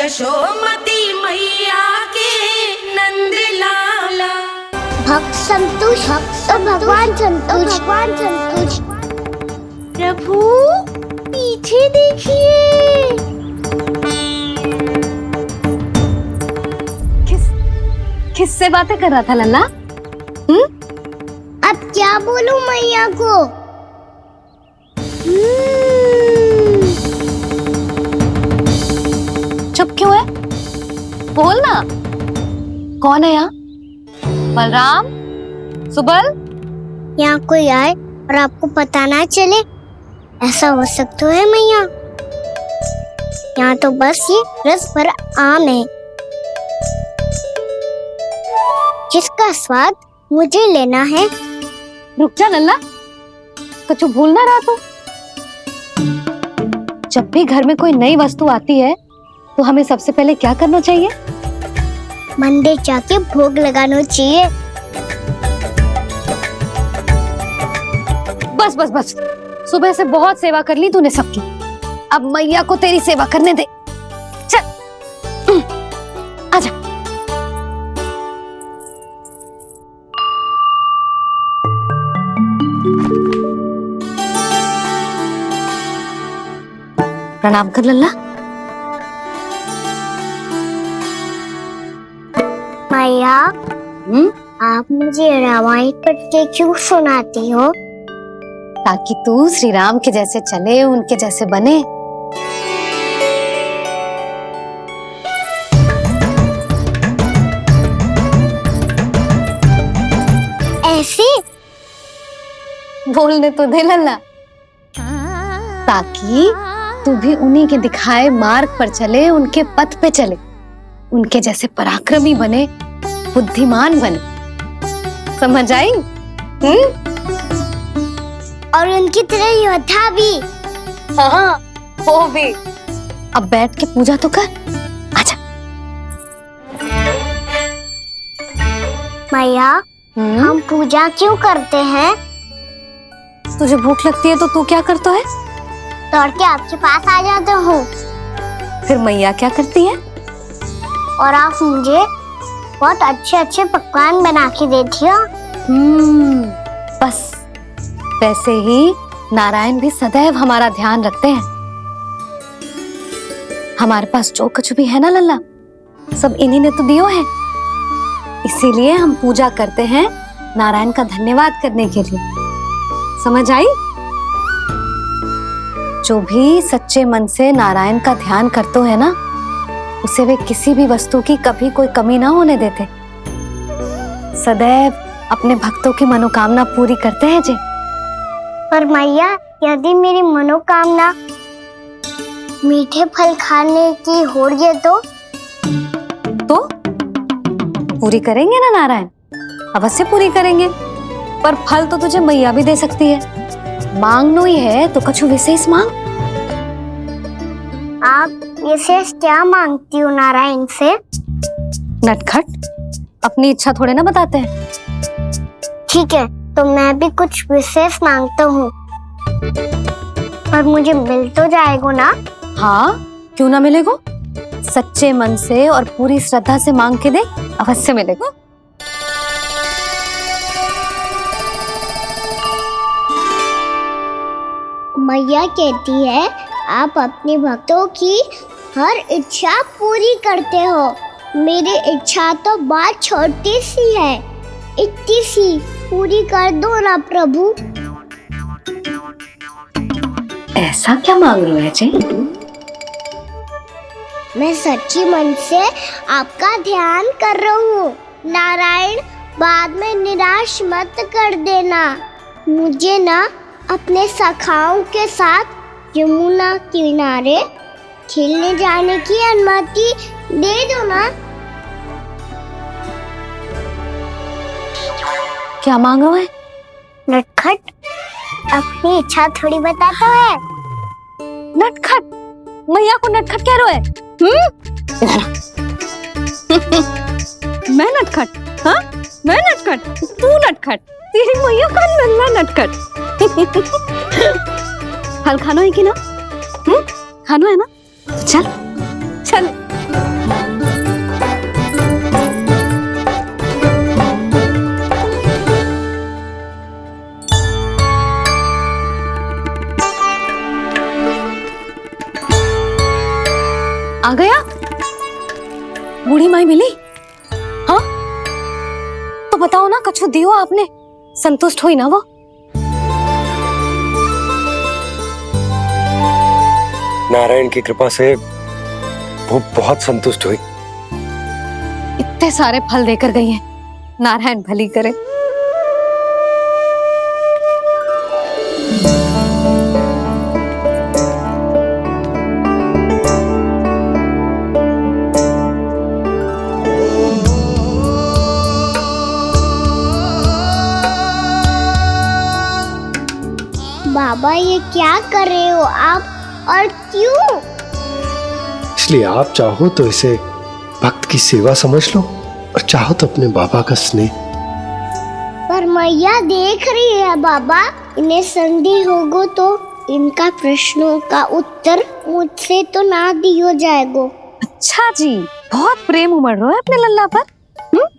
यशोमती मैया के नंद लाला। भक्त संतुष्ट तो भगवान संतुष्ट। प्रभु पीछे देखिए। किससे बातें कर रहा था लल्ला? अब क्या बोलूं मैया को? चुप क्यों है? बोल ना। कौन है यहाँ? बलराम, सुबल? यहाँ कोई आए और आपको पता ना चले, ऐसा हो सकता है मैया? यहाँ तो बस ये रस भरा आम है जिसका स्वाद मुझे लेना है। रुक जा लल्ला, कुछ भूल ना रहा तू। जब भी घर में कोई नई वस्तु आती है तो हमें सबसे पहले क्या करना चाहिए? मंदिर जाके भोग लगाना चाहिए। बस बस बस, सुबह से बहुत सेवा कर ली तूने सबकी, अब मैया को तेरी सेवा करने दे। चल आजा। प्रणाम कर लल्ला। मैया, आप मुझे रामायण पढ़ के क्यों सुनाती हो? ताकि तू श्री राम के जैसे चले, उनके जैसे बने। ऐसे बोलने तो दे लल्ला, ताकि तू भी उन्हीं के दिखाए मार्ग पर चले, उनके पथ पे चले, उनके जैसे पराक्रमी बने, बुद्धिमान बने। समझ आई? और उनकी तरह योद्धा भी। हाँ, वो भी। अब बैठ के पूजा तो कर। आजा। मैया, हम पूजा क्यों करते हैं? तुझे भूख लगती है तो तू क्या करता है? दौड़ के आपके पास आ जाता हूँ। फिर मैया क्या करती है? और आप मुझे बहुत अच्छे अच्छे पकवान बना के देती हो। बस वैसे ही नारायण भी सदैव हमारा ध्यान रखते हैं। हमारे पास जो कुछ भी है ना लल्ला, सब इन्हीं ने तो दियो है। इसीलिए हम पूजा करते हैं नारायण का धन्यवाद करने के लिए। समझ आई? जो भी सच्चे मन से नारायण का ध्यान करते है ना, उसे वे किसी भी वस्तु की कभी कोई कमी ना होने देते। सदैव अपने भक्तों की मनोकामना पूरी करते हैं जी। पर मैया, यदि मेरी मनोकामना मीठे फल खाने की हो रही है तो पूरी करेंगे ना नारायण? अवश्य पूरी करेंगे। पर फल तो तुझे मैया भी दे सकती है। मांगनो ही है तो कुछ विशेष मांग। आप विशेष क्या मांगती हो नारायण से? नटखट, अपनी इच्छा थोड़े ना बताते हैं। ठीक है, तो मैं भी कुछ विशेष मांगता हूँ, पर मुझे मिल तो जाएगा ना? हाँ, क्यों ना मिलेगा। सच्चे मन से और पूरी श्रद्धा से मांग के दे, अवश्य मिलेगा। मैया कहती है आप अपने भक्तों की हर इच्छा पूरी करते हो। मेरी इच्छा तो बहुत छोटी सी है, इतनी सी पूरी कर दो ना प्रभु। ऐसा क्या मांग रहे हो जी? मैं सच्ची मन से आपका ध्यान कर रहा हूँ। नारायण, बाद में निराश मत कर देना। मुझे ना अपने सखाओं के साथ यमुना किनारे खेलने जाने की अनुमति दे दो ना। क्या मांग रहे हो? नटखट अपनी इच्छा थोड़ी बताता है। नटखट? मैया को नटखट कह रहे हो? मैं नटखट? हाँ, मैं नटखट? तू नटखट? तेरी मैया का नल्ला नटखट। फल खाना है कि ना? खाना है ना? चल चल। आ गया? बूढ़ी माई मिली? हाँ तो बताओ ना, कछु दियो आपने, संतुष्ट हुई ना वो? नारायण की कृपा से वो बहुत संतुष्ट हुई। इतने सारे फल देकर गई हैं, नारायण भली करे। बाबा ये क्या कर रहे हो आप, और क्यों? इसलिए आप चाहो तो इसे भक्त की सेवा समझ लो, और चाहो तो अपने बाबा का स्नेह। पर मैया देख रही है बाबा, इन्हें संदेह होगो तो इनका प्रश्नों का उत्तर मुझसे तो ना दियो जाएगो। अच्छा जी, बहुत प्रेम उमड़ रहा है अपने लल्ला पर।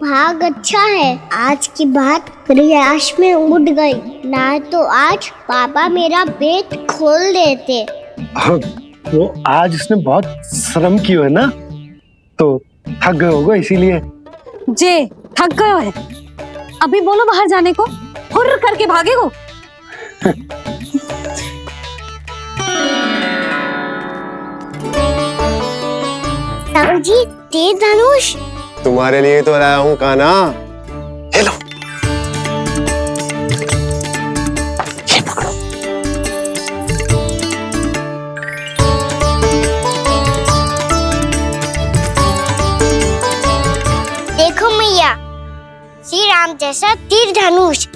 भाग अच्छा है, आज की बात प्रयास में उड़ गई, ना तो आज बाबा मेरा पेट खोल देते। हाँ, वो आज उसने बहुत श्रम किया है ना, तो थक गए होगा इसीलिए। जे थक गयो है, अभी बोलो बाहर जाने को, हुर्र करके भागेगो। राम जी, तीर धनुष तुम्हारे लिए तो लाया हूँ कान्हा। ले लो। ये पकड़ो। देखो मैया, श्री राम जैसा तीर धनुष।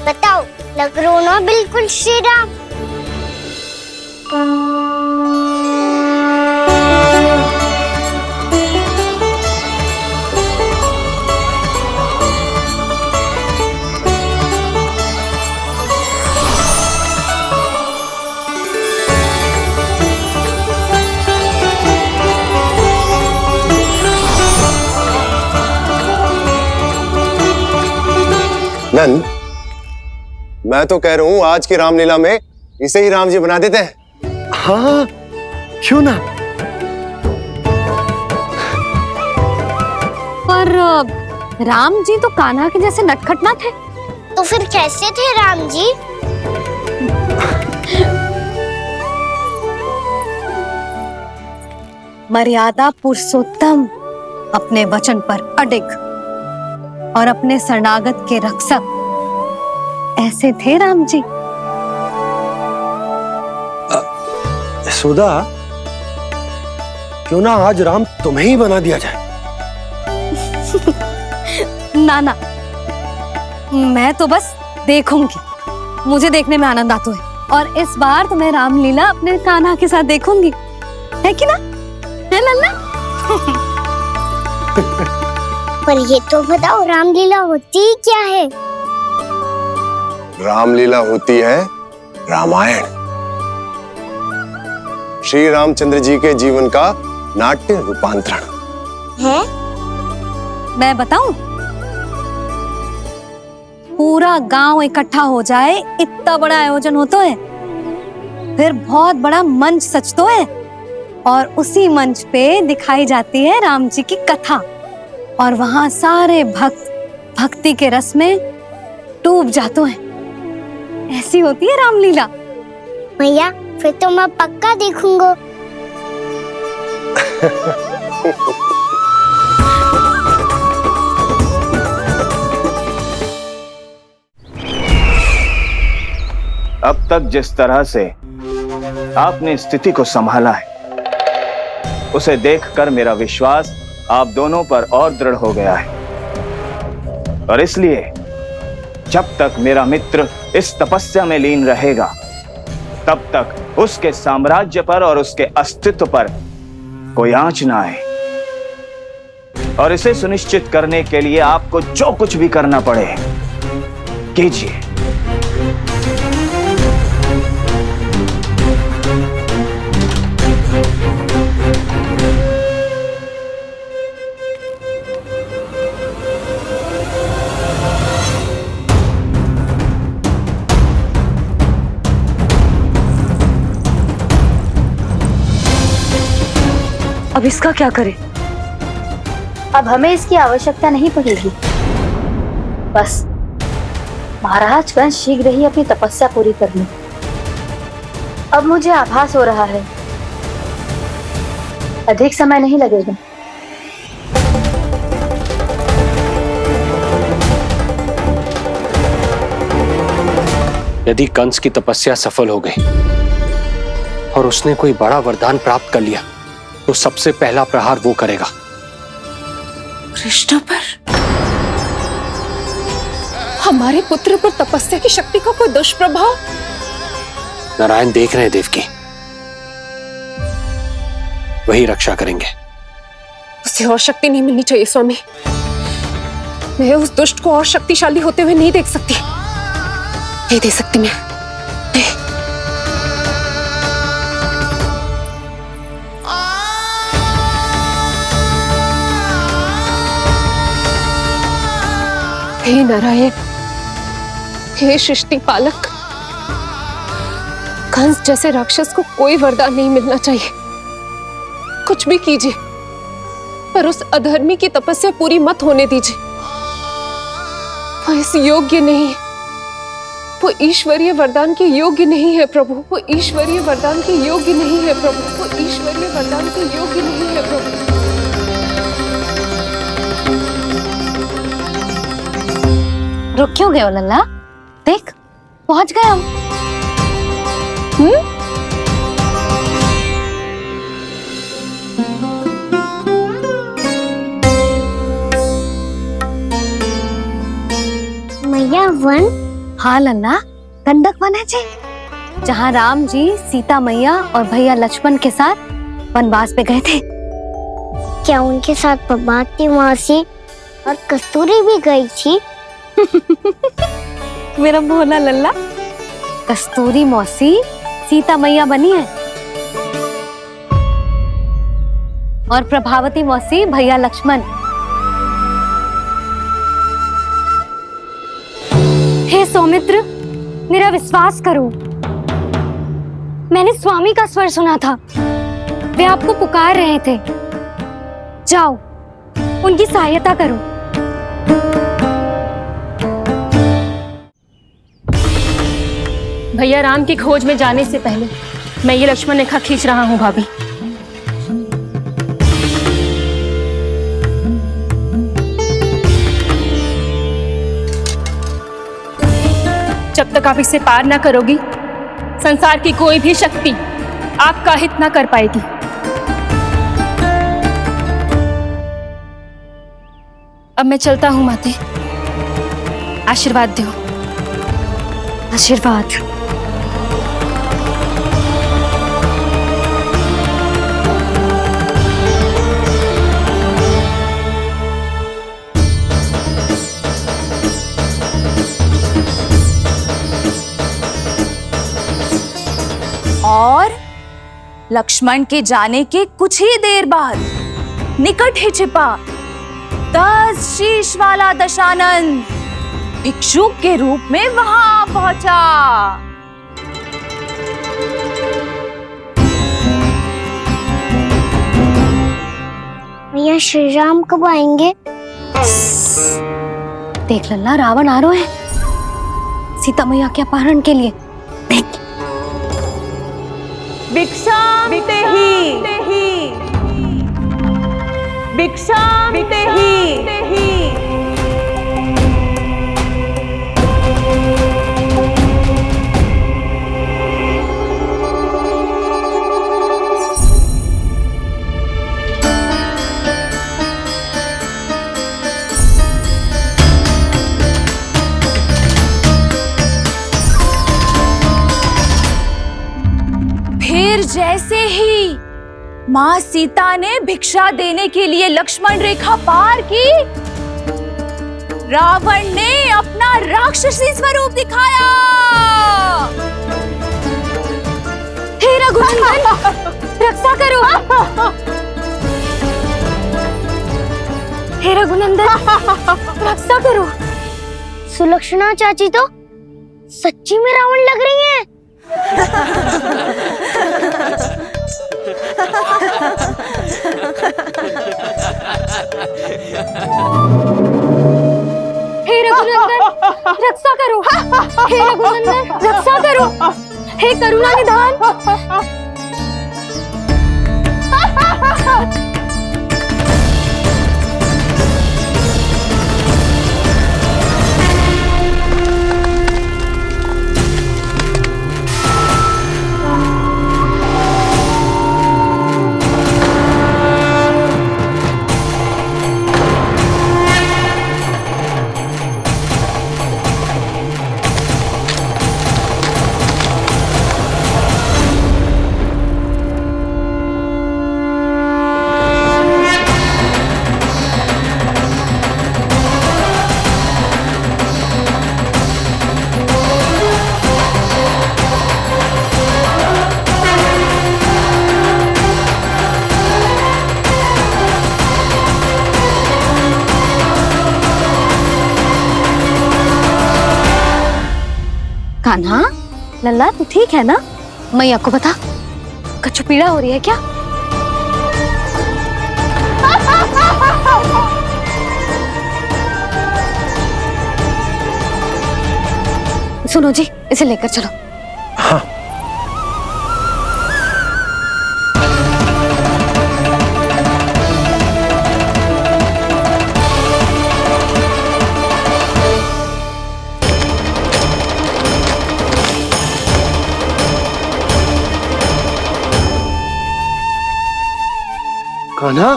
बताओ, लग रहा ना बिल्कुल श्री राम? नंद, मैं तो कह रहा हूँ आज की रामलीला में इसे ही राम जी बना देते हैं। हाँ, क्यों ना। पर राम जी तो कान्हा के जैसे नटखट ना थे। तो फिर कैसे थे राम जी? मर्यादा पुरुषोत्तम, अपने वचन पर अडिग और अपने शरणागत के रक्षक, ऐसे थे राम जी। यशोदा, क्यों ना आज राम तुम्हें ही बना दिया जाए। ना ना, मैं तो बस देखूंगी, मुझे देखने में आनंद आता है, और इस बार तो मैं रामलीला अपने कान्हा के साथ देखूंगी, है कि ना, है लल्ला? पर ये तो बताओ, रामलीला होती क्या है? रामलीला होती है रामायण, श्री रामचंद्र जी के जीवन का नाट्य रूपांतरण है। मैं बताऊं, पूरा गांव इकट्ठा हो जाए, इतना बड़ा आयोजन होता है, फिर बहुत बड़ा मंच सजतो है, और उसी मंच पे दिखाई जाती है राम जी की कथा, और वहां सारे भक्त भक्ति के रस में डूब जाते हैं। ऐसी होती है रामलीला। भैया, फिर तो मैं पक्का देखूंगा। अब तक जिस तरह से आपने स्थिति को संभाला है, उसे देखकर मेरा विश्वास आप दोनों पर और दृढ़ हो गया है, और इसलिए जब तक मेरा मित्र इस तपस्या में लीन रहेगा, तब तक उसके साम्राज्य पर और उसके अस्तित्व पर कोई आंच ना आए। और इसे सुनिश्चित करने के लिए आपको जो कुछ भी करना पड़े कीजिए। अब इसका क्या करें? अब हमें इसकी आवश्यकता नहीं पड़ेगी। बस महाराज कंस शीघ्र ही अपनी तपस्या पूरी कर ले। अब मुझे आभास हो रहा है अधिक समय नहीं लगेगा। यदि कंस की तपस्या सफल हो गई और उसने कोई बड़ा वरदान प्राप्त कर लिया तो सबसे पहला प्रहार वो करेगा। कृष्ण पर, हमारे पुत्र पर तपस्या की शक्ति का कोई दुष्प्रभाव? नारायण देख रहे हैं देवकी, वही रक्षा करेंगे। उसे और शक्ति नहीं मिलनी चाहिए स्वामी। मैं उस दुष्ट को और शक्तिशाली होते हुए नहीं देख सकती, नहीं दे सकती मैं। नहीं। हे नारायण, हे सृष्टि पालक, कंस जैसे राक्षस को कोई वरदान नहीं मिलना चाहिए। कुछ भी कीजिए, पर उस अधर्मी की तपस्या पूरी मत होने दीजिए। वो इस योग्य नहीं है, वो ईश्वरीय वरदान के योग्य नहीं है प्रभु। वो ईश्वरीय वरदान के योग्य नहीं है प्रभु। वो ईश्वरीय वरदान के योग्य नहीं है प्रभु। रुक क्यों गए हो लल्ला? देख, पहुंच गए हम। मैया वन? हाँ लल्ला, गंडक वन है जी, जहाँ राम जी सीता मैया और भैया लक्ष्मण के साथ वनवास पे गए थे। क्या उनके साथ प्रभाती मौसी और कस्तूरी भी गई थी? मेरा भोला लल्ला, कस्तूरी मौसी सीता मैया बनी है और प्रभावती मौसी भैया लक्ष्मण। हे सौमित्र, मेरा विश्वास करो, मैंने स्वामी का स्वर सुना था। वे आपको पुकार रहे थे। जाओ, उनकी सहायता करो। भैया राम की खोज में जाने से पहले मैं ये लक्ष्मण रेखा खींच रहा हूँ भाभी। जब तक आप इसे पार ना करोगी, संसार की कोई भी शक्ति आपका हित ना कर पाएगी। अब मैं चलता हूँ माते, आशीर्वाद दो। आशीर्वाद। और लक्ष्मण के जाने के कुछ ही देर बाद निकट ही छिपा 10 शीश वाला दशानन भिक्षुक के रूप में वहां पहुंचा। भैया श्री राम कब आएंगे? देख लल्ला, रावण आ रहा है सीता मैया के अपहरण के लिए। देख, भिक्षाम देहि, भिक्षाम देहि। फिर जैसे ही माँ सीता ने भिक्षा देने के लिए लक्ष्मण रेखा पार की, रावण ने अपना राक्षसी स्वरूप दिखाया। हे रघुनंदन, रक्षा करो। हे रघुनंदन, रक्षा करो। सुलक्षणा चाची तो सच्ची में रावण लग रही हैं। रक्षा करो, हे रघुनंदन रक्षा करो, हे करुणा निधान। कान्हा, लल्ला तू ठीक है ना? मैया को बता, कछु पीड़ा हो रही है क्या? सुनो जी, इसे लेकर चलो। हाँ। कान्हा,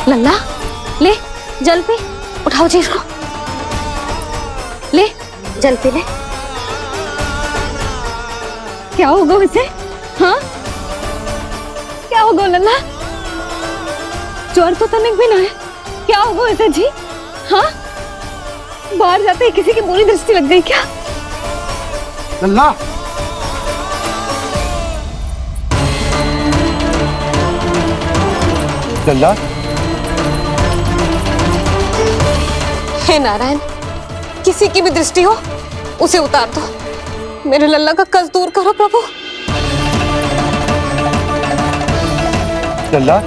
लल्ला ले जल पी, उठाओ जी इसको, ले जल पी ले। क्या होगा उसे? हाँ क्या होगा लल्ला? ज्वर तो तनिक भी ना है, क्या होगा उसे जी? हाँ बाहर जाते ही किसी की बुरी दृष्टि लग गई क्या? लल्ला, लल्ला, हे नारायण, किसी की भी दृष्टि हो उसे उतार दो, मेरे लल्ला का कष्ट दूर करो प्रभु। लल्ला,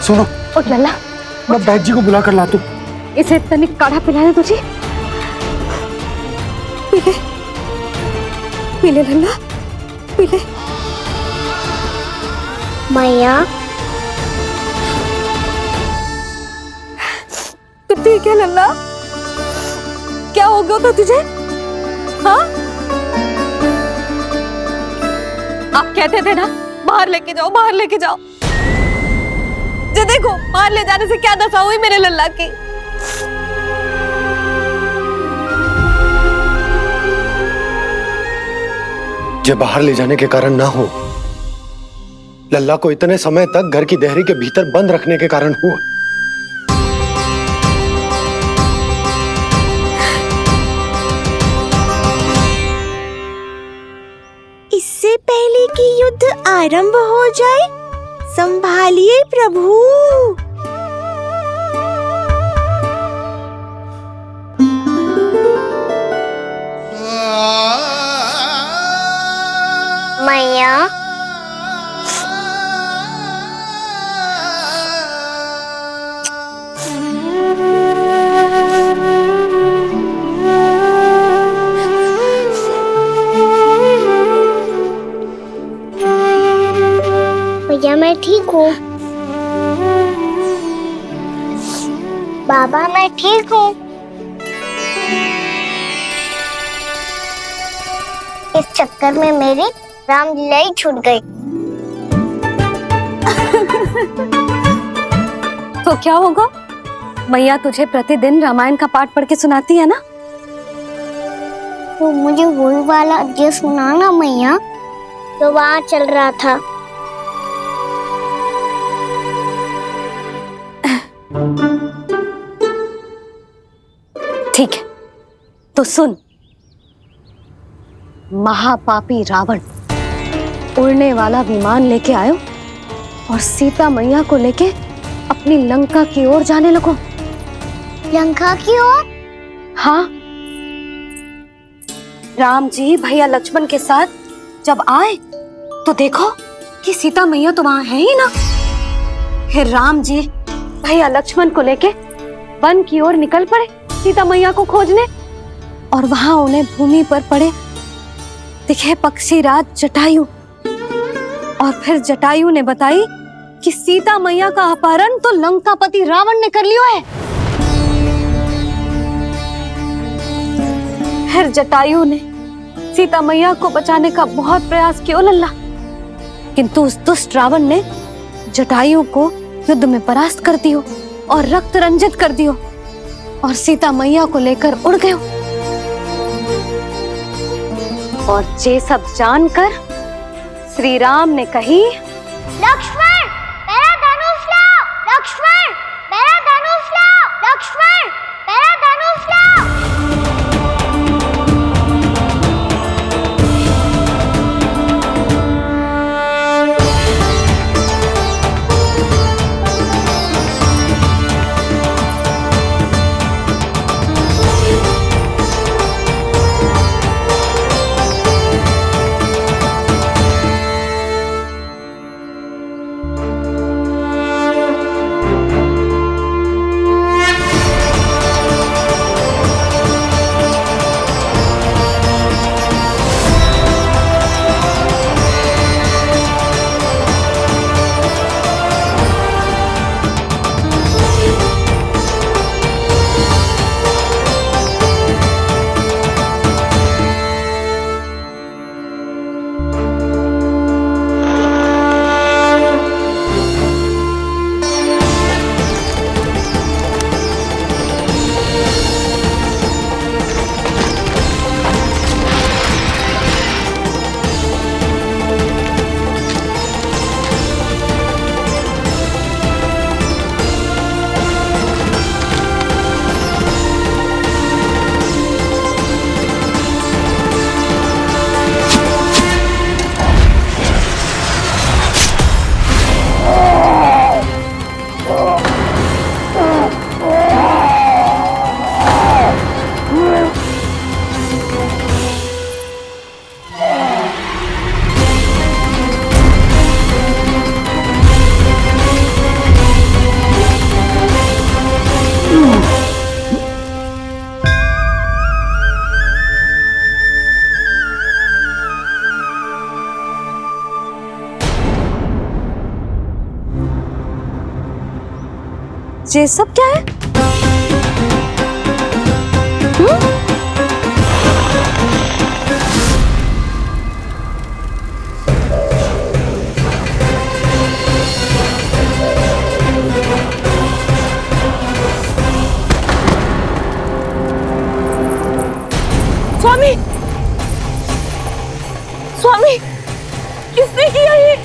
सुनो, उठ लल्ला, मैं बैद जी को बुला कर लाता हूँ। इसे तनिक काढ़ा पिलाना तुझे। पी ले, पी ले लल्ला, पी ले। मैया, तू ठीक है लल्ला? क्या हो गया था तुझे? हाँ आप कहते थे ना बाहर लेके जाओ, बाहर लेके जाओ। जे देखो बाहर ले जाने से क्या दशा हुई मेरे लल्ला की। ये बाहर ले जाने के कारण ना हो, लल्ला को इतने समय तक घर की देहरी के भीतर बंद रखने के कारण हुआ। इससे पहले कि युद्ध आरंभ हो जाए, संभालिए प्रभु। मैया, भैया मैं ठीक हूँ। बाबा मैं ठीक हूँ। इस चक्कर में मेरी रामलीला ही छूट गई। तो क्या होगा? मैया तुझे प्रतिदिन रामायण का पाठ पढ़ के सुनाती है ना? तो मुझे वही वाला अध्याय सुनाना मैया, तो वहाँ चल रहा था। ठीक है, तो सुन। महापापी रावण उड़ने वाला विमान लेके आयो और सीता मैया को लेके अपनी लंका की ओर जाने लगो। लंका की ओर? हाँ, राम जी भैया लक्ष्मण के साथ जब आए तो देखो कि सीता मैया तो वहां है ही ना। फिर राम जी भैया लक्ष्मण को लेके वन की ओर निकल पड़े सीता मैया को खोजने, और वहां उन्हें भूमि पर पड़े दिखे पक्षीराज जटायु। और फिर जटायु ने बताई कि सीता मैया का अपहरण तो लंकापति रावण ने कर लियो है। फिर जटायु ने सीता मैया को बचाने का बहुत प्रयास किया लल्ला, किंतु उस दुष्ट रावण ने जटायु को युद्ध में परास्त कर दियो और रक्त रंजित कर दियो और सीता मैया को लेकर उड़ गयो। और ये सब जानकर श्री राम ने कही, लक्ष्मण मेरा धनुष लाओ, लक्ष्मण मेरा धनुष लाओ, लक्ष्मण मेरा धनुष लाओ। ये सब क्या है? स्वामी, स्वामी, किसने किया ये?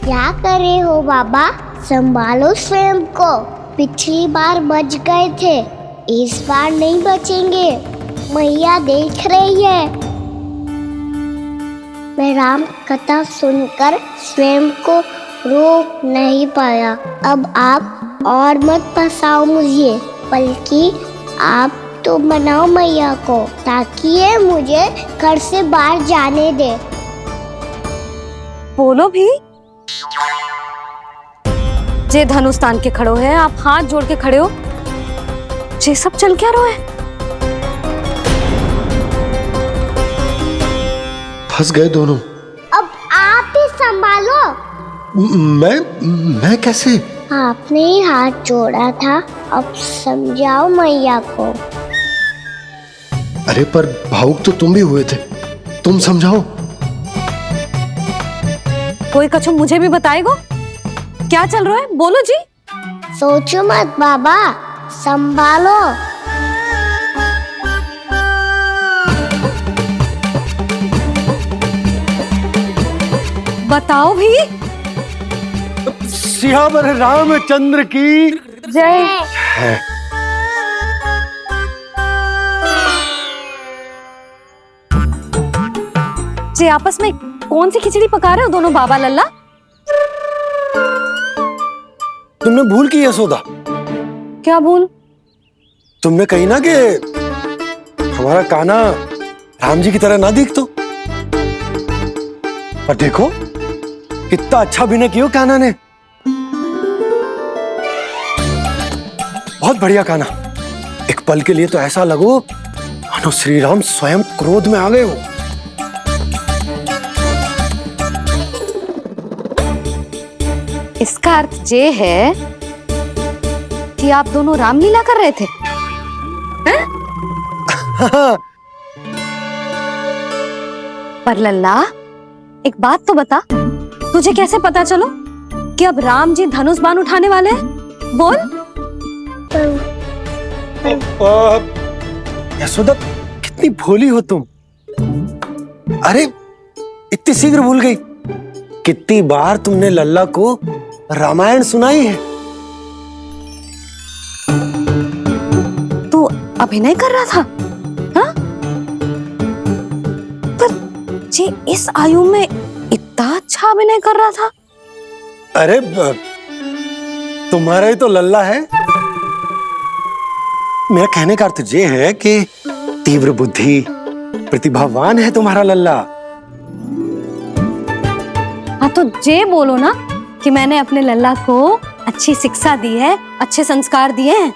क्या कर रहे हो बाबा? संभालो स्वयं को। पिछली बार बच गए थे, इस बार नहीं बचेंगे। मैया देख रही है। मैं राम कथा सुनकर स्वयं को रोक नहीं पाया। अब आप और मत फंसाओ मुझे, बल्कि आप तो मनाओ मैया को, ताकि ये मुझे घर से बाहर जाने दे। बोलो भी। जे धनुष तान के खड़ो है, आप हाथ जोड़ के खड़े हो, ये सब चल क्या रहा है? फंस गए दोनों। अब आप ही संभालो। मैं कैसे? आपने ही हाथ जोड़ा था, अब समझाओ मैया को। अरे पर भावुक तो तुम भी हुए थे, तुम समझाओ। कोई कछु मुझे भी बताएगो? क्या चल रहा है? बोलो जी। सोचो मत बाबा, संभालो। बताओ भी। सियावर रामचंद्र की जय। है। जी आपस में कौन सी खिचड़ी पका रहे हो दोनों बाबा लल्ला? तुमने भूल की यशोदा? क्या भूल? तुमने कही ना कि हमारा कान्हा राम जी की तरह ना दिख तो। पर देखो कितना अच्छा अभिनय किया कान्हा ने। बहुत बढ़िया कान्हा। एक पल के लिए तो ऐसा लगो मानो श्री राम स्वयं क्रोध में आ गए हो। इसका अर्थ ये है कि आप दोनों रामलीला कर रहे थे? हैं? पर लल्ला एक बात तो बता, तुझे कैसे पता चलो कि अब राम जी धनुष बाण उठाने वाले हैं? बोल। यशोदा कितनी भोली हो तुम। अरे इतनी शीघ्र भूल गई। कितनी बार तुमने लल्ला को रामायण सुनाई है। तू अभिनय कर रहा था? हाँ? पर जी इस आयु में इतना अच्छा अभिनय कर रहा था। अरे तुम्हारा ही तो लल्ला है। मेरा कहने का अर्थ ये है कि तीव्र बुद्धि प्रतिभावान है तुम्हारा लल्ला। हाँ तो जे बोलो ना कि मैंने अपने लल्ला को अच्छी शिक्षा दी है, अच्छे संस्कार दिए हैं।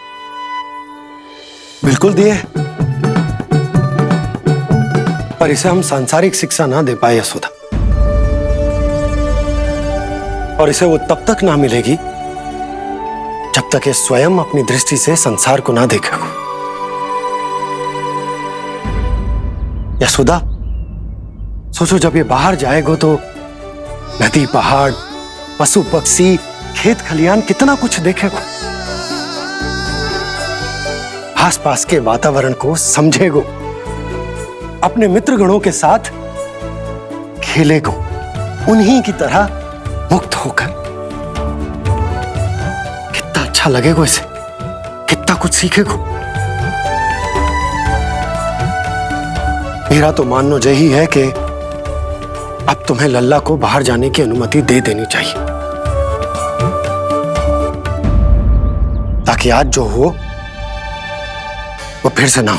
बिल्कुल दिए, पर इसे हम सांसारिक शिक्षा ना दे पाए यशोदा। और इसे वो तब तक ना मिलेगी जब तक ये स्वयं अपनी दृष्टि से संसार को ना देखेगा। यशोदा सोचो, जब ये बाहर जाएगा तो नदी, पहाड़, पशु पक्षी, खेत खलियान कितना कुछ देखेगा। आसपास के वातावरण को समझेगो, अपने मित्रगणों के साथ खेलेगो, उन्हीं की तरह मुक्त होकर। कितना अच्छा लगेगा इसे, कितना कुछ सीखेगो। मेरा तो मानना यही है कि अब तुम्हें लल्ला को बाहर जाने की अनुमति दे देनी चाहिए, ताकि आज जो हो वो फिर से ना हो।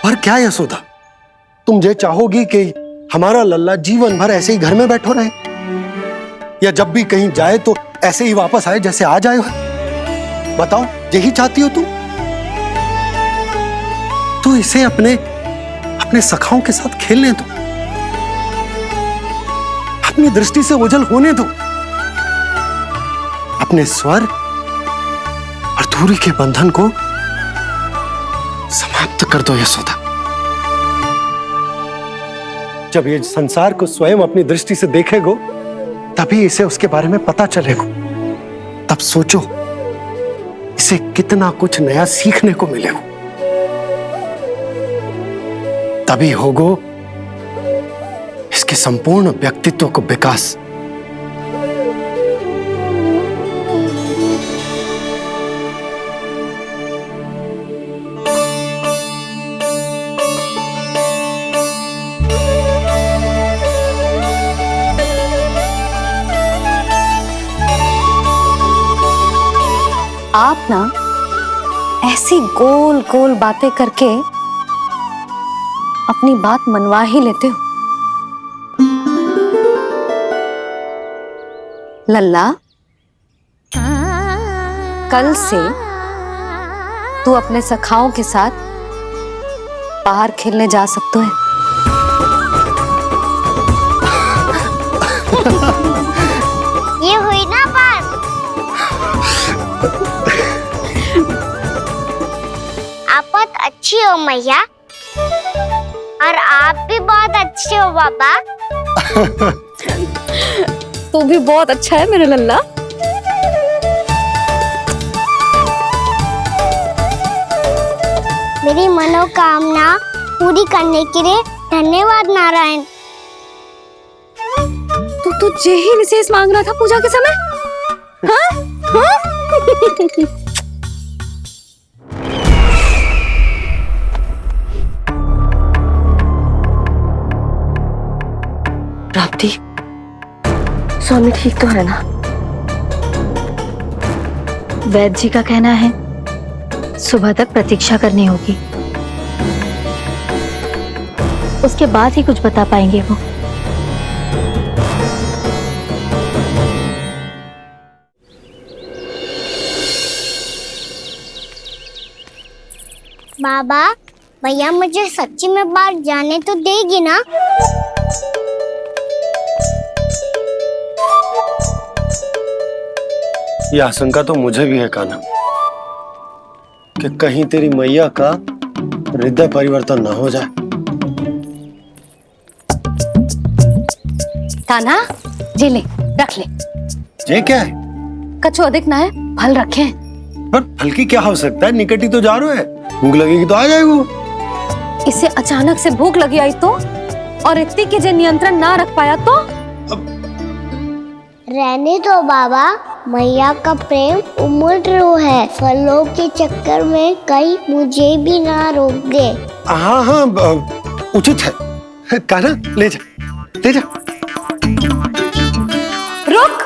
पर क्या यशोदा, तुम ये चाहोगी कि हमारा लल्ला जीवन भर ऐसे ही घर में बैठो रहे, या जब भी कहीं जाए तो ऐसे ही वापस आए जैसे आज आए हो? बताओ, यही चाहती हो तुम? तो इसे अपने सखाओं के साथ खेलने दो, अपनी दृष्टि से ओझल होने दो, अपने स्वर और दूरी के बंधन को समाप्त कर दो यशोदा। जब ये संसार को स्वयं अपनी दृष्टि से देखेगो, तभी इसे उसके बारे में पता चलेगा। तब सोचो इसे कितना कुछ नया सीखने को मिलेगा। तभी होगो इसके संपूर्ण व्यक्तित्व को विकास। आप ना ऐसी गोल गोल बातें करके अपनी बात मनवा ही लेते हो। लल्ला, कल से तू अपने सखाओं के साथ बाहर खेलने जा सकते हैं। ये हुई ना बात। आप बहुत अच्छी हो मैया, और आप भी बहुत अच्छे हो बाबा। तू भी बहुत अच्छा है मेरे लल्ला। मेरी मनोकामना पूरी करने के लिए धन्यवाद नारायण। तुझे ही विशेष मांग रहा था पूजा के समय? हाँ? हाँ? प्राप्ति, स्वामी ठीक तो है ना? वैद्य जी का कहना है सुबह तक प्रतीक्षा करनी होगी, उसके बाद ही कुछ बता पाएंगे वो। बाबा, भैया मुझे सच्ची में बाहर जाने तो देगी ना? ये आशंका तो मुझे भी है कान्हा, कि कहीं तेरी मैया का हृदय परिवर्तन ना हो जाए। कान्हा, जी ले, रख ले। ये क्या है? कछु अधिक ना है, फल रखे हैं। पर फल की क्या आवश्यकता है? निकट ही तो जा रहे हैं, भूख लगेगी तो आ जाएगा वो। इसे अचानक से भूख लगी आई तो, और इतनी की जे नियंत्रण ना रख पाया तो? रहने दो बाबा, मैया का प्रेम उमड़ रो है, फलों के चक्कर में कहीं मुझे भी ना रोक दे। हाँ हाँ, उचित है। कान्हा, ले जा, ले जा। रुक!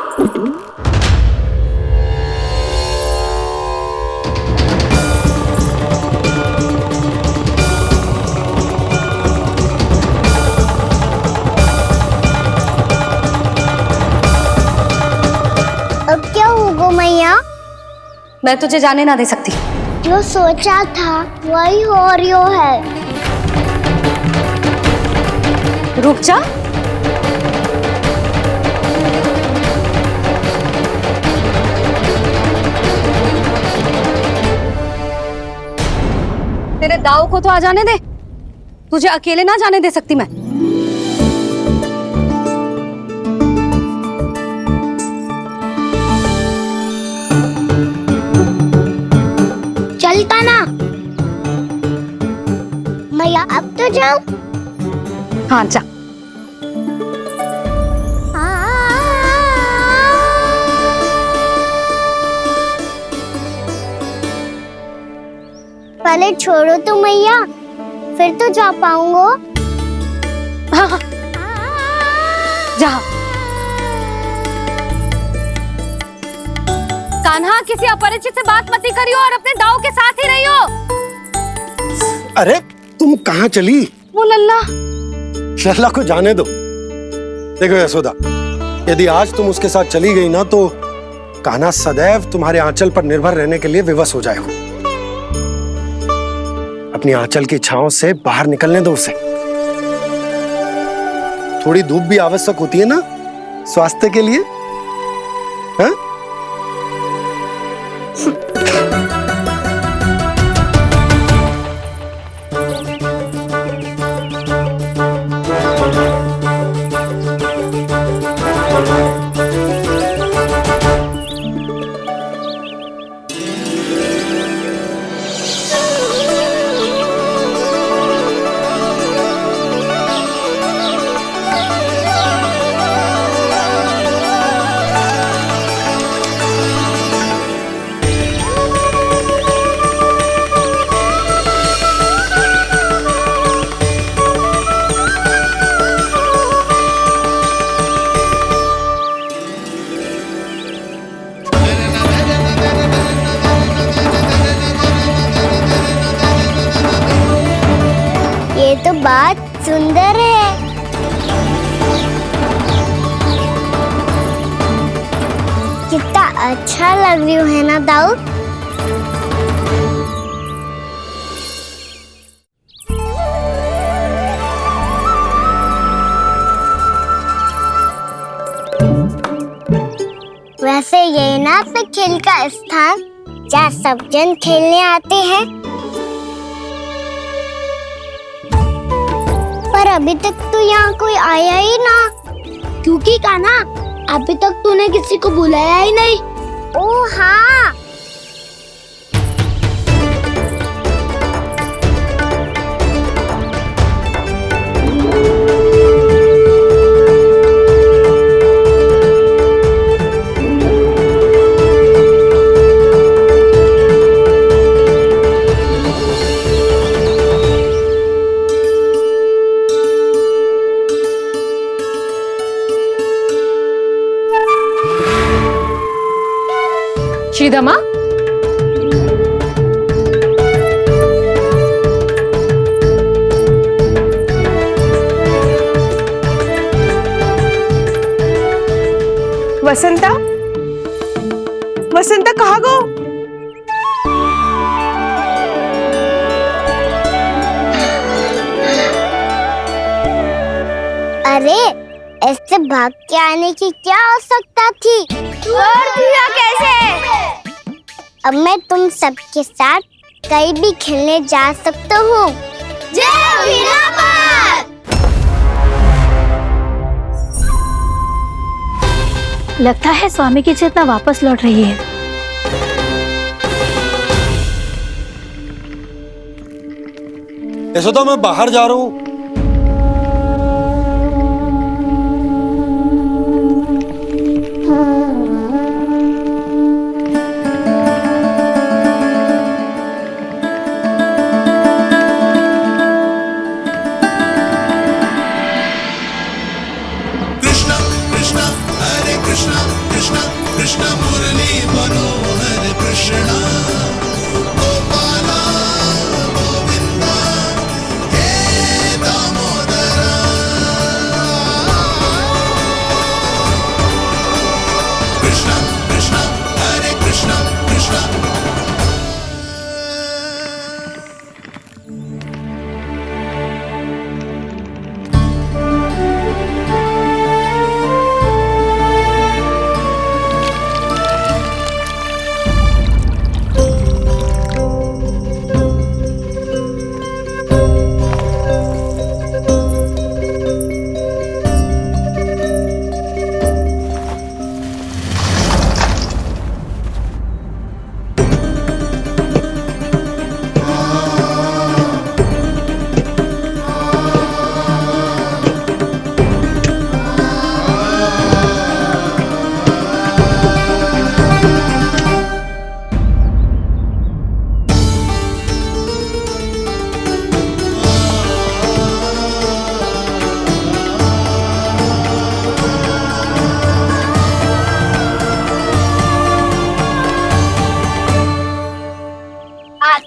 अब क्या होगा मैया? मैं तुझे जाने ना दे सकती। जो सोचा था वही हो रही है। रुक जा। तेरे दाव को तो आ जाने दे, तुझे अकेले ना जाने दे सकती मैं। चलता ना मैया, अब तो जाओ। हाँ जा। पहले छोड़ो तो मैया, फिर तो जा पाऊंगा। हाँ हाँ, जा। कान्हा, किसी अपरिचित से बात मत करियो और अपने दाव के साथ ही रहियो। अरे तुम कहाँ चली? वो लल्ला। लल्ला को जाने दो। देखो यशोदा, यदि आज तुम उसके साथ चली गई ना तो कान्हा सदैव तुम्हारे आंचल पर निर्भर रहने के लिए विवश हो जाएगा। अपनी आंचल की छांव से बाहर निकलने दो उसे। थोड़ी धूप भी आवश्यक होती है ना स्वास्थ्य के लिए, हाँ? ये तो बात सुंदर है। कितना अच्छा लग रही है ना दाऊ? वैसे ये ना तो खेल का स्थान जहाँ सब जन खेलने आते हैं, पर अभी तक तो यहाँ कोई आया ही ना। क्योंकि कान्हा, अभी तक तूने किसी को बुलाया ही नहीं। ओह हाँ, रिधमा, वसंता, वसंता कहाँ गो? अरे ऐसे भाग के आने की क्या आवश्यकता थी? छोड़ दिया कैसे? अब मैं तुम सबके साथ कहीं भी खेलने जा सकता हूँ। जय वीरापात! लगता है स्वामी की चेतना वापस लौट रही है। यशोदा, मैं बाहर जा रहा हूँ।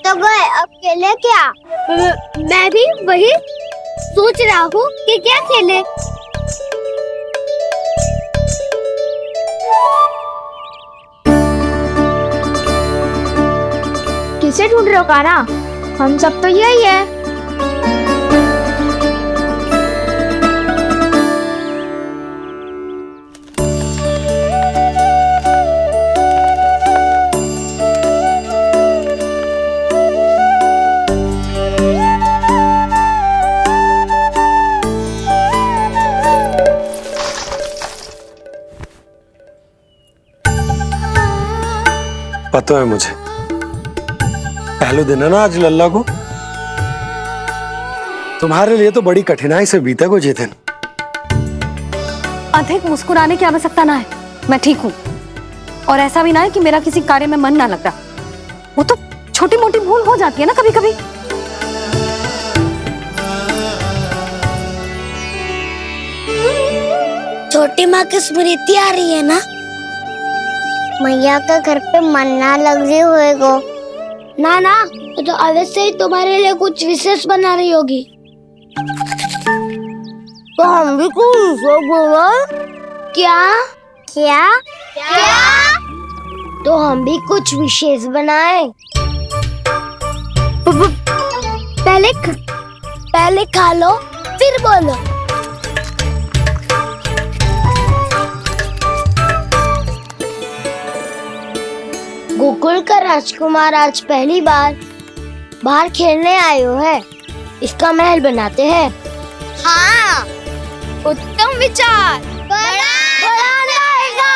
तो गए, अब खेले क्या? मैं भी वही सोच रहा हूँ कि क्या खेले। किसे ढूंढ रहे हो कान्हा? हम सब तो यही है। पता है मुझे, पहले दिन है ना आज लल्ला को। तुम्हारे लिए तो बड़ी कठिनाई से बीता को जितिन। अधिक मुस्कुराने की आवश्यकता ना है, मैं ठीक हूँ। और ऐसा भी ना है कि मेरा किसी कार्य में मन ना लग रहा। वो तो छोटी मोटी भूल हो जाती है ना कभी कभी। छोटी माँ की स्मृति आ रही है ना? मैया का घर पे मन ना लग रही होएगो। ना ना, तो अवश्य ही तुम्हारे लिए कुछ विशेष बना रही होगी। तो हम भी कुछ विशेष बोलो। क्या क्या क्या? तो हम भी कुछ विशेष बनाए। पहले खा लो फिर बोलो। गोकुल का राजकुमार आज पहली बार बाहर खेलने आए हो है, इसका महल बनाते हैं। हाँ, उत्तम विचार। बड़ा रहेगा।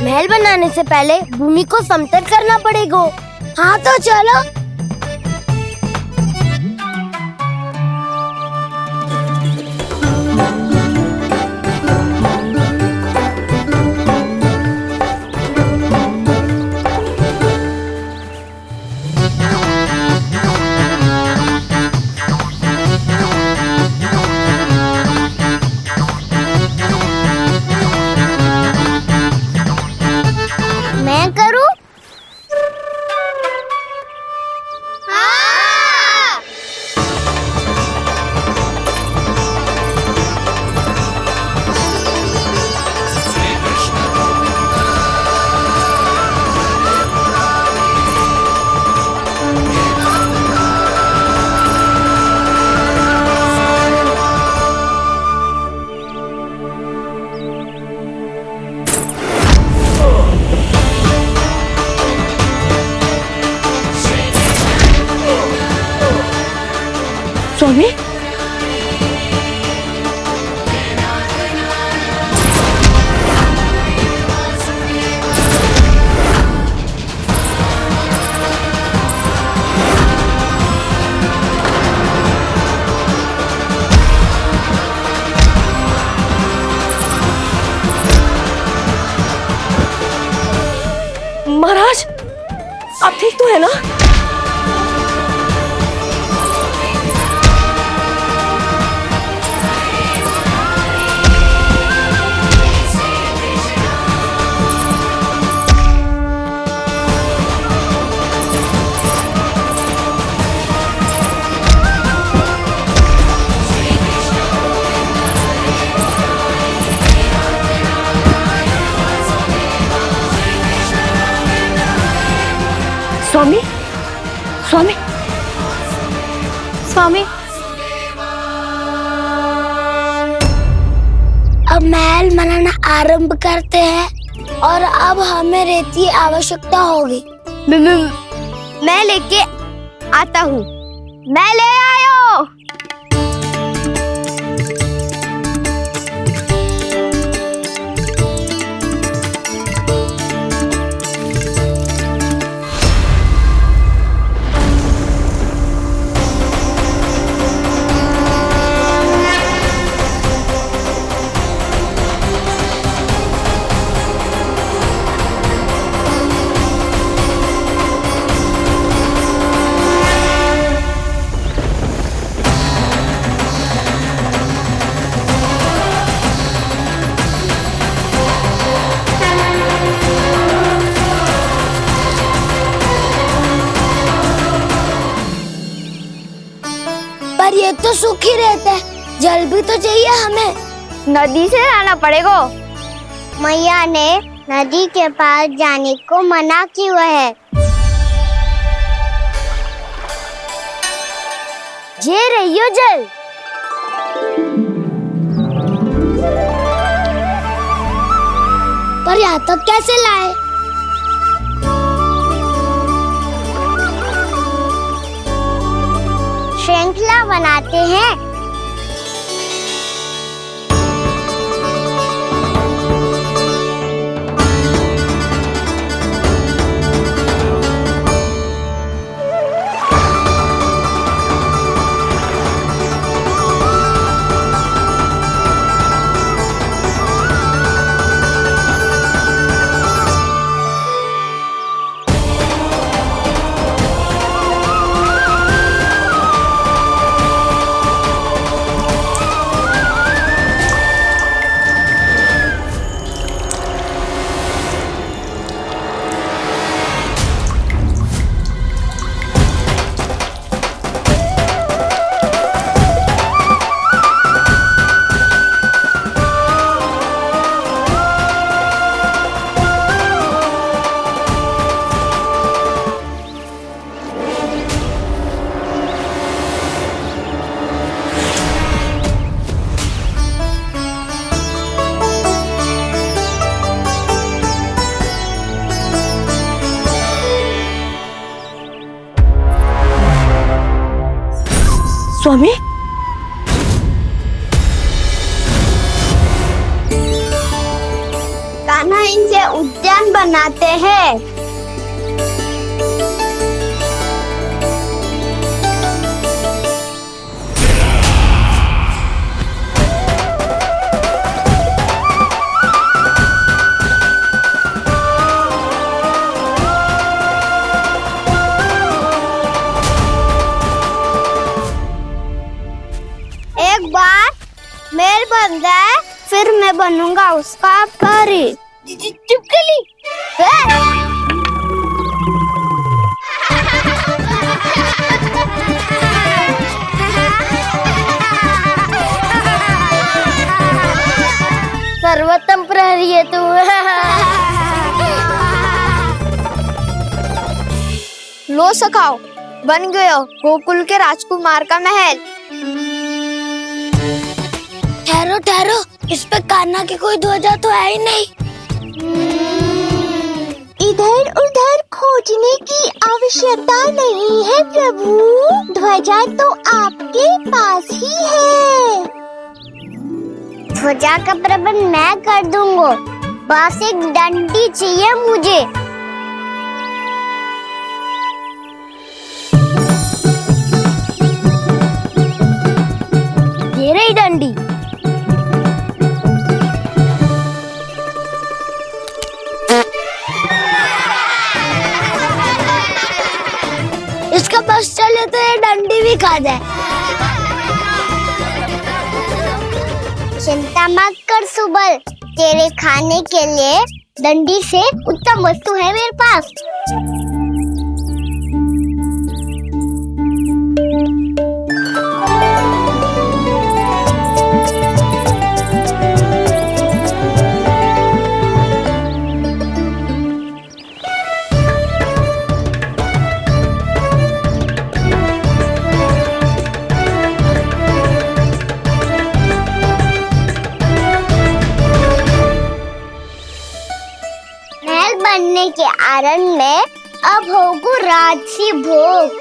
महल बनाने से पहले भूमि को समतल करना पड़ेगा। हाँ तो चलो। स्वामी महाराज आप ठीक तो है ना? स्वामी स्वामी स्वामी अब महल बनाना आरंभ करते हैं और अब हमें रेत की आवश्यकता होगी। मैं लेके आता हूँ। मैं ले आयो। पर ये तो सूखी रेत है, जल भी तो चाहिए हमें। नदी से लाना पड़ेगा। मैया ने नदी के पास जाने को मना किया है। ये रहियो जल। पर यहाँ तक कैसे लाए? श्रृंखला बनाते हैं। स्वामी कान्हा इनसे उद्यान बनाते हैं। एक बार मेल बन जाए फिर मैं बनूंगा उसका परी। चिपकली सर्वोत्तम प्रहरी है तू। लो सखाओ, बन गयो गोकुल के राजकुमार का महल। ठहरो ठहरो, इस पे कान्हा की कोई ध्वजा तो है ही नहीं। इधर उधर खोज भेजने की आवश्यकता नहीं है प्रभु, ध्वजा तो आपके पास ही है। ध्वजा का प्रबंध मैं कर दूंगा, बस एक डंडी चाहिए मुझे। ये रही डंडी। इसका बस चले तो ये डंडी भी खा जाए। चिंता मत कर सुबल, तेरे खाने के लिए डंडी से उत्तम वस्तु है मेरे पास। बनने के आरण में अब होगू राजसी भोग।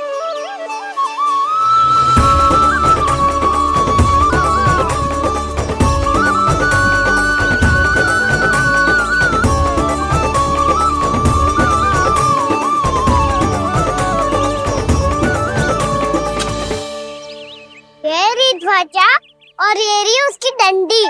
ये रही ध्वजा और ये रही उसकी डंडी।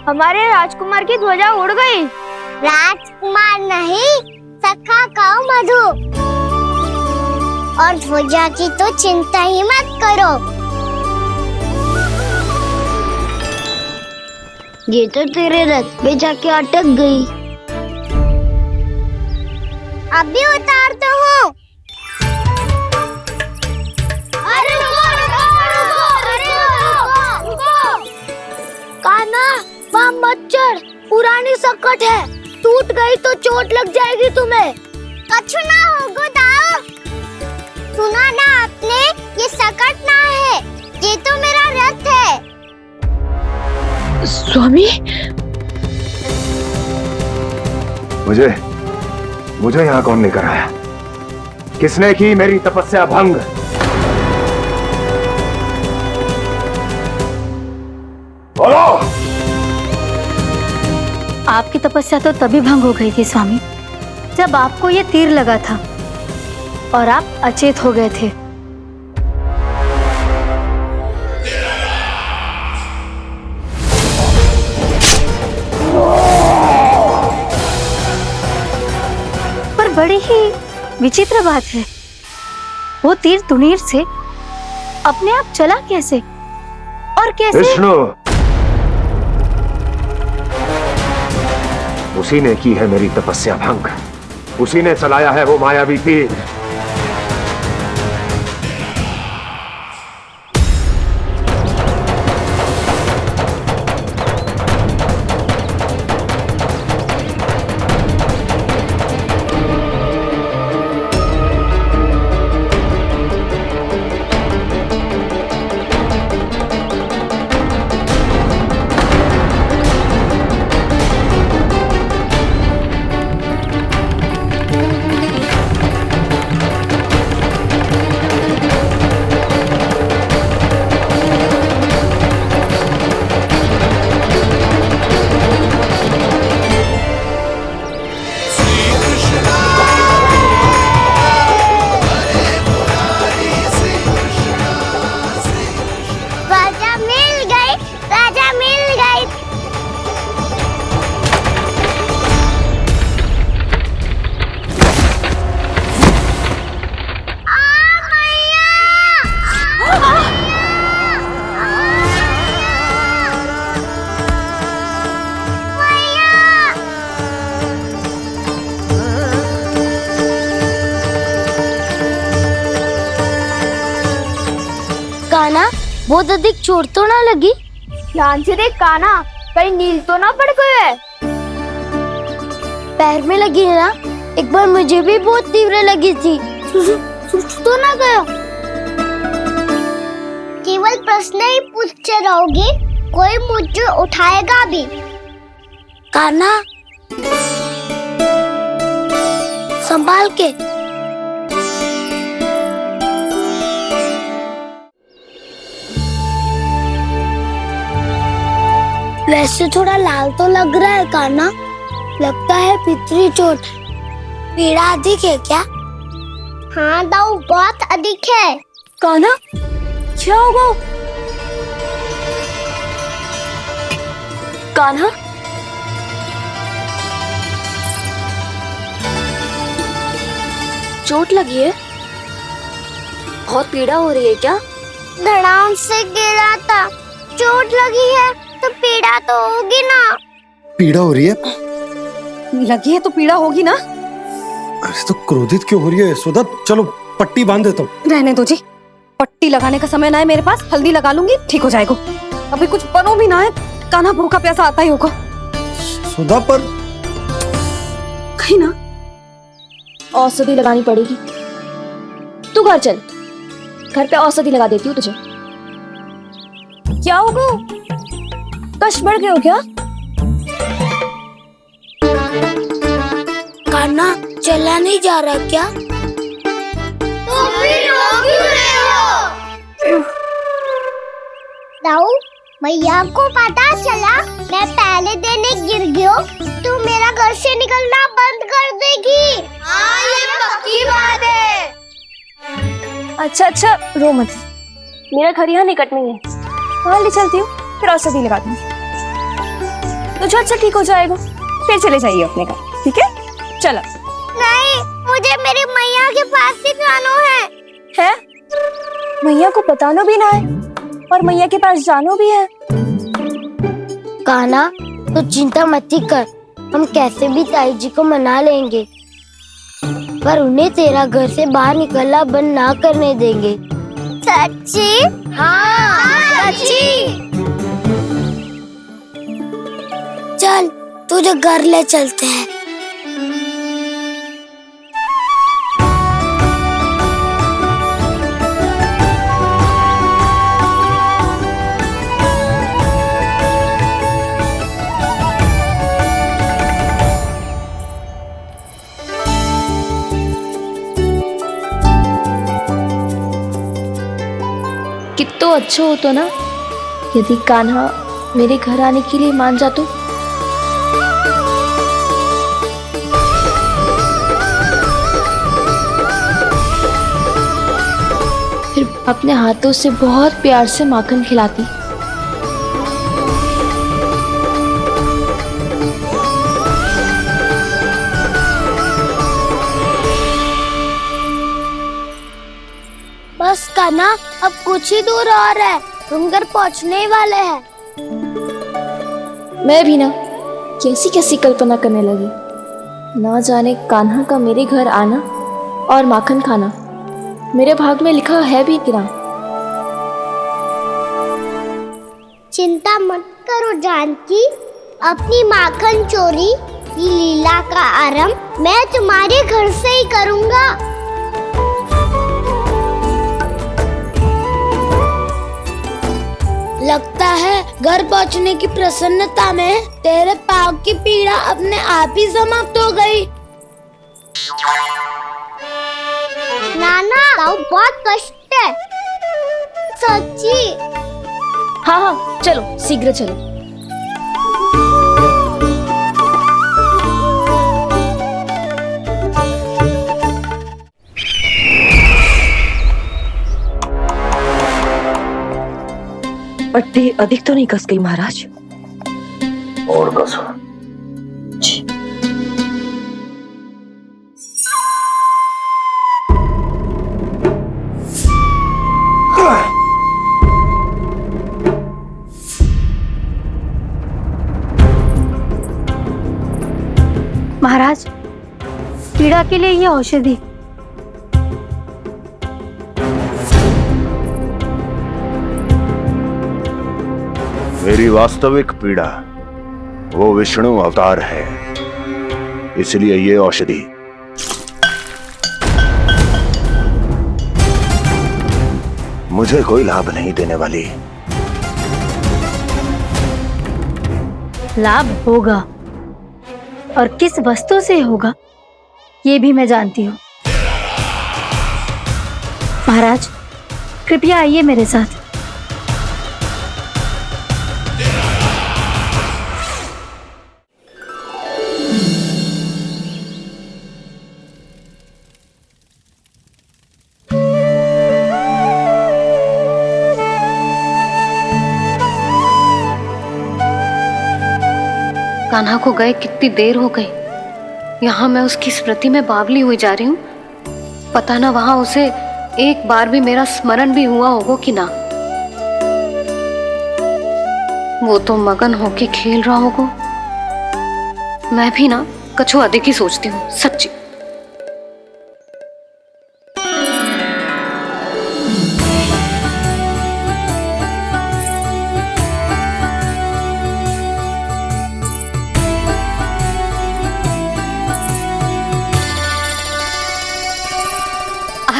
हमारे राजकुमार की ध्वजा उड़ गई। राजकुमार नहीं, सखा कहो मधु। और ध्वजा की तो चिंता ही मत करो, ये तो तेरे रथ पे जाके अटक गई। अभी उतारता हूँ। कान्हा, वहाँ मत चढ़, पुरानी सकट है, टूट गई तो चोट लग जाएगी तुम्हें। कछु ना होगा दाऊ। सुना ना आपने, ये सकट ना है, ये तो मेरा रथ है। स्वामी, मुझे यहाँ कौन लेकर आया? किसने की मेरी तपस्या भंग? बोलो। आपकी तपस्या तो तभी भंग हो गई थी स्वामी, जब आपको ये तीर लगा था और आप अचेत हो गए थे। पर बड़ी ही विचित्र बात है, वो तीर तुनीर से अपने आप चला कैसे और कैसे? विष्णु, उसी ने की है मेरी तपस्या भंग, उसी ने चलाया है वो मायावी तीर। बहुत अधिक चोट तो ना लगी? ध्यान से देख कान्हा, कहीं नील तो ना पड़ गए है। पैर में लगी है ना? एक बार मुझे भी बहुत तीव्र लगी थी। सूझ तो ना गया? केवल प्रश्न ही पूछते रहोगे, कोई मुझे उठाएगा भी? कान्हा, संभाल के। वैसे थोड़ा लाल तो लग रहा है कान्हा, लगता है पितरी चोट। पीड़ा अधिक है क्या? हाँ दाऊ, बहुत अधिक है। कान्हा, क्या होगा? कान्हा, चोट लगी है? बहुत पीड़ा हो रही है क्या? धड़ाम से गिरा था, चोट लगी है तो पीड़ा तो होगी ना। पीड़ा हो रही है? लगी है तो पीड़ा होगी ना। अरे तो क्रोधित क्यों हो रही है यशोदा? चलो पट्टी बांध देता हूँ। रहने दो जी, पट्टी लगाने का समय ना है मेरे पास, हल्दी लगा लूंगी, ठीक हो जाएगा। अभी कुछ बनो भी ना है, कान्हा भूखा प्यासा आता ही होगा। सुधा पर कहीं ना औषधि लगानी पड़ेगी। तू घर चल, घर पे औषधि लगा देती हूँ तुझे। क्या होगा? कष्ट बढ़ गए हो क्या? कान्हा चला नहीं जा रहा क्या? तो फिर रो क्यों रहे हो? दाऊ, मैया को पता चला मैं पहले दिन ही गिर गया तो मेरा घर से निकलना बंद कर देगी। हाँ, ये पक्की बात है। अच्छा, रो मत। मेरा घर यहाँ निकट में है, वहाँ ले चलती हूँ, फिर औषधि लगा दूंगी। तो झट से ठीक हो जाएगा, फिर चले जाइए अपने घर, ठीक है? चलो। नहीं, मुझे मेरी मैया के पास ही जाना है। मैया को बताना भी ना है और मैया के पास जानो भी है। कान्हा, तो चिंता मत ही कर, हम कैसे भी ताई जी को मना लेंगे, पर उन्हें तेरा घर से बाहर निकलना बंद ना करने देंगे। सच्ची? हाँ, सच्ची। चल, तुझे घर ले चलते हैं। कितना अच्छा हो तो ना यदि कान्हा मेरे घर आने के लिए मान जा तो। फिर अपने हाथों से बहुत प्यार से माखन खिलाती। बस कान्हा, अब कुछ ही दूर और है, हम घर पहुँचने वाले हैं। मैं भी ना कैसी कैसी कल्पना करने लगी, ना जाने कान्हा का मेरे घर आना और माखन खाना मेरे भाग में लिखा है भी कि ना। चिंता मत करो जानकी, अपनी माखन चोरी की लीला का आरंभ मैं तुम्हारे घर से ही करूँगा। लगता है घर पहुंचने की प्रसन्नता में तेरे पाँव की पीड़ा अपने आप ही समाप्त हो गई। नाना, बहुत कष्ट है। सच्ची? हाँ, चलो शीघ्र चलो। पट्टी अधिक तो नहीं कस गई महाराज? और कसो। महाराज, पीड़ा के लिए ये औषधि। मेरी वास्तविक पीड़ा वो विष्णु अवतार है, इसलिए ये औषधि मुझे कोई लाभ नहीं देने वाली। लाभ होगा, और किस वस्तु से होगा ये भी मैं जानती हूँ। महाराज, कृपया आइए मेरे साथ। कान्हा को गए कितनी देर हो गई। यहाँ मैं उसकी स्मृति में बावली हुई जा रही हूँ। पता ना वहां उसे एक बार भी मेरा स्मरण भी हुआ होगा कि ना। वो तो मगन होके खेल रहा होगा। मैं भी ना कछु अधिक ही सोचती हूँ, सच्ची।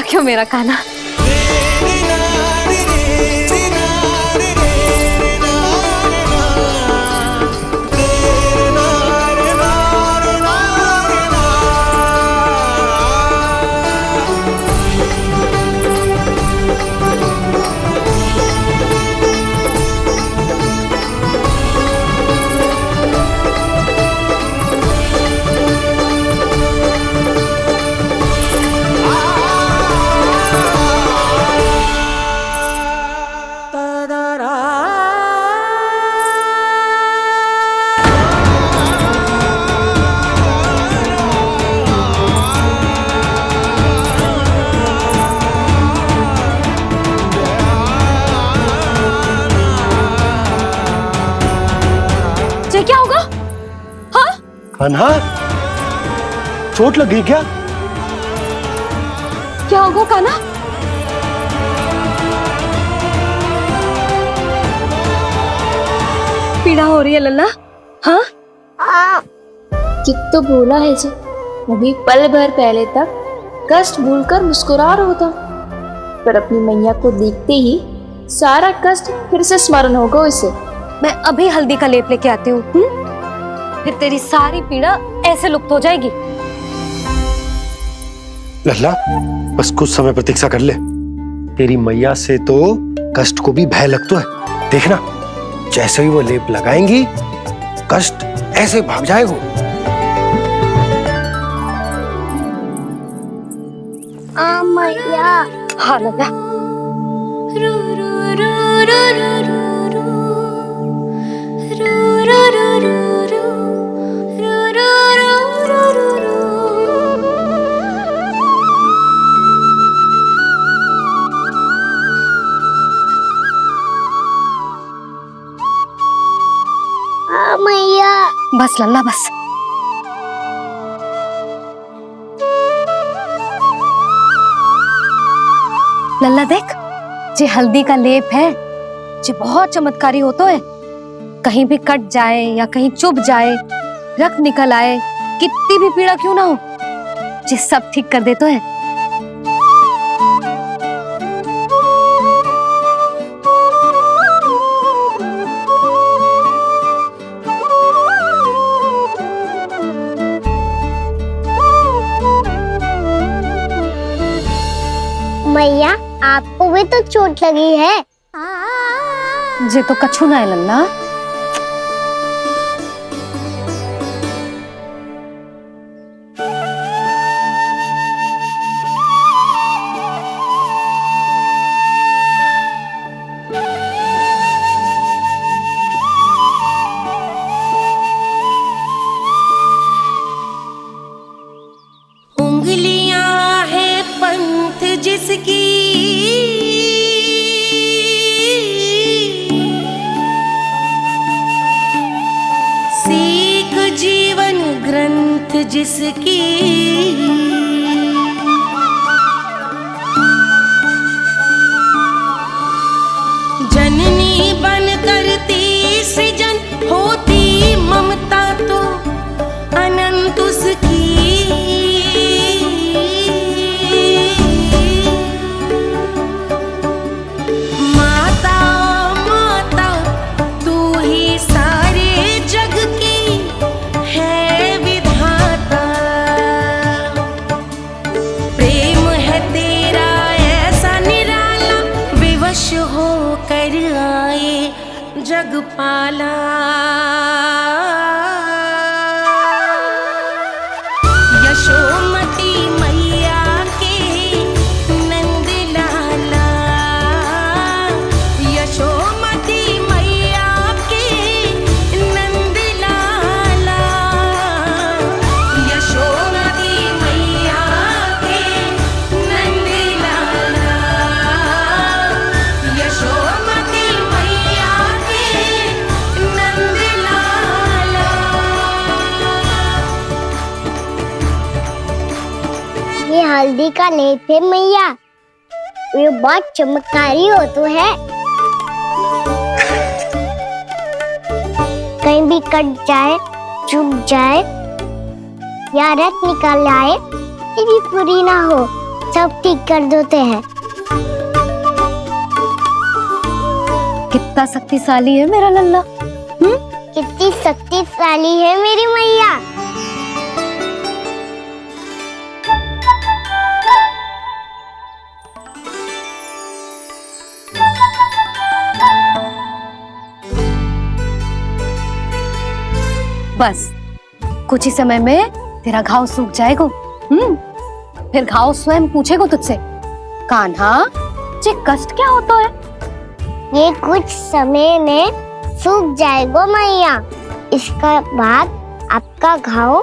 क्यों मेरा कान्हा? क्या होगा? हाँ? कान्हा, चोट लग गई क्या? क्या होगा कान्हा? पीड़ा हो रही है लल्ला? हाँ? कित तो बोला है जी, अभी पल भर पहले तक कष्ट भूलकर मुस्कुरा रहा था, पर अपनी मैया को देखते ही सारा कष्ट फिर से स्मरण होगा उसे। मैं अभी हल्दी का लेप लेके आती हूँ। फिर तेरी सारी पीड़ा ऐसे लुप्त हो जाएगी। लल्ला, बस कुछ समय प्रतीक्षा कर ले। तेरी मैया से तो कष्ट को भी भय लगता है। देखना, जैसे ही वो लेप लगाएंगी, कष्ट ऐसे भाग जाएगा। मैया। हाँ लल्ला। मैया। बस लल्ला बस। लल्ला देख, जे हल्दी का लेप है, जे बहुत चमत्कारी होता है। कहीं भी कट जाए या कहीं चुभ जाए, रक्त निकल आए, कितनी भी पीड़ा क्यों ना हो, जे सब ठीक कर देता है। मैया, आपको भी तो चोट लगी है। जे तो कछु ना है लल्ला। उंगलियां है पंथ जिसकी, सीख जीवन ग्रंथ जिसकी, जननी बन करती कर आए जगपाला। यशोमती मैया के नंद लाला, यशोमती मैया के नंद लाला, यशोमती मैया के नंद लाला, यशोमती मैया के नंद लाला। ये हल्दी का लेप है मैया, ये बहुत चमत्कारी हो तो है। कहीं भी कट जाए, चुभ जाए या रक्त निकाल आए, ये भी पूरी ना हो, सब ठीक कर देते हैं। कितना शक्तिशाली है मेरा लल्ला। कितनी शक्तिशाली है मेरी मैया। बस कुछ ही समय में तेरा घाव सूख जाएगा। फिर घाव स्वयं पूछेगा तुझसे, कान्हा ये कष्ट क्या होता है? ये कुछ समय में सूख जाएगा मैया। इसका बाद आपका घाव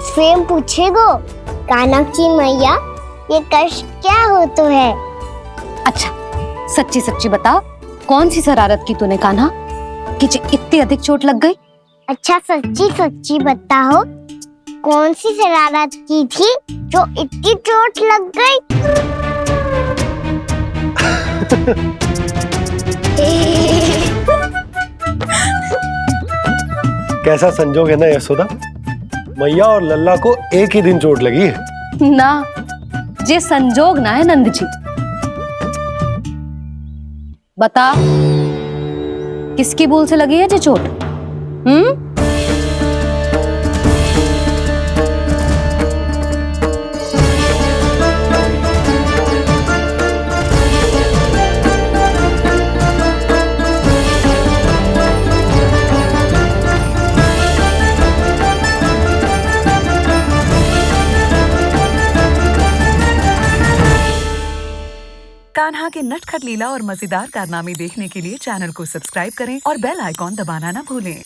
स्वयं पूछेगो, कान्हा की मैया ये कष्ट क्या हो तो है। अच्छा सच्ची सच्ची बता, कौन सी शरारत की तूने कान्हा कि इतनी अधिक चोट लग गई? अच्छा सच्ची सच्ची बताओ, कौन सी शरारत की थी जो इतनी चोट लग गई? कैसा संजोग है ना यशोदा, मैया और लल्ला को एक ही दिन चोट लगी है। ना ये संजोग ना है नंद जी। बता किसकी भूल से लगी है ये चोट? कान्हा के नटखट लीला और मजेदार कारनामे देखने के लिए चैनल को सब्सक्राइब करें और बेल आइकॉन दबाना ना भूलें।